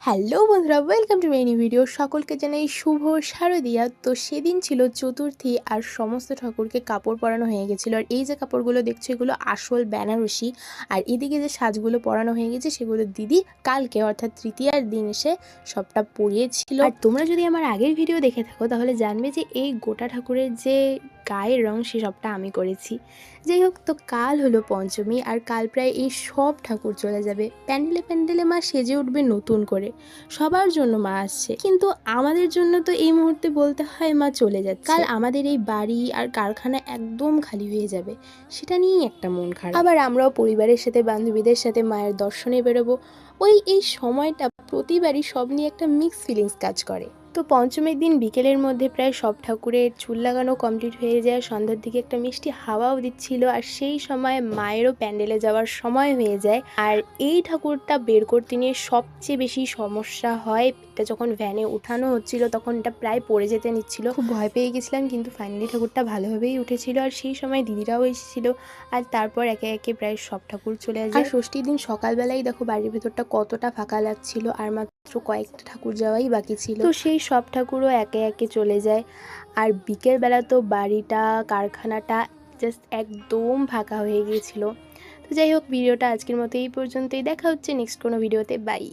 Hello বন্ধুরা, welcome to many video. সকলকে জানাই শুভ শারদিয়া। তো সেদিন ছিল চতুর্থী আর সমস্ত ঠাকুরকে কাপড় পরানো হয়ে গেছিলো। আর এই যে কাপড়গুলো দেখছো এগুলো আসল বেনারসি। আর এদিকে যে সাজগুলো পরানো হয়ে গেছে সেগুলো দিদি কালকে অর্থাৎ তৃতীয়ার দিন এসে সবটা পরিয়েছিল। আর তোমরা যদি আমার আগের ভিডিও দেখে থাকো তাহলে জানবে যে এই গোটা ঠাকুরের যে গায়ের রং সে সবটা আমি করেছি। যাই হোক, তো কাল হলো পঞ্চমী আর কাল প্রায় এই সব ঠাকুর চলে যাবে। প্যান্ডেলে প্যান্ডেলে মা সেজে উঠবে নতুন করে। সবার জন্য মা আসছে, কিন্তু আমাদের জন্য তো এই মুহূর্তে বলতে হয় মা চলে যাচ্ছে। কাল আমাদের এই বাড়ি আর কারখানা একদম খালি হয়ে যাবে, সেটা নিয়েই একটা মন খারাপ। আবার আমরাও পরিবারের সাথে বান্ধবীদের সাথে মায়ের দর্শনে বেরোবো। এই সময়টা প্রতিবারই সব নিয়ে একটা মিক্স ফিলিংস কাজ করে। তো পঞ্চমীর দিন বিকেলের মধ্যে প্রায় সব ঠাকুরের চুল লাগানো কমপ্লিট হয়ে যায়। সন্ধ্যার দিকে একটা মিষ্টি হাওয়াও দিচ্ছিল, আর সেই সময় মায়েরও প্যান্ডেলে যাওয়ার সময় হয়ে যায়। আর এই ঠাকুরটা বের করতে নিয়ে সবচেয়ে বেশি সমস্যা হয়। এটা যখন ভ্যানে উঠানো হচ্ছিল তখন এটা প্রায় পড়ে যেতে নিচ্ছিল, খুব ভয় পেয়ে গেছিলাম, কিন্তু ফাইনালি ঠাকুরটা ভালোভাবেই উঠেছিল। আর সেই সময় দিদিরাও এসেছিল। আর তারপর একে একে প্রায় সব ঠাকুর চলে যায়। আর ষষ্ঠীর দিন সকালবেলাই দেখো বাড়ির ভেতরটা কতটা ফাঁকা লাগছিল, আর মাত্র কয়েকটা ঠাকুর যাওয়াই বাকি ছিল। তো সেই সব ঠাকুরও একে একে চলে যায়। আর বিকেলবেলা তো বাড়িটা কারখানাটা জাস্ট একদম ফাঁকা হয়ে গিয়েছিল। তো যাই হোক, ভিডিওটা আজকের মতো এই পর্যন্তই। দেখা হচ্ছে নেক্সট কোনো ভিডিওতে। বাই।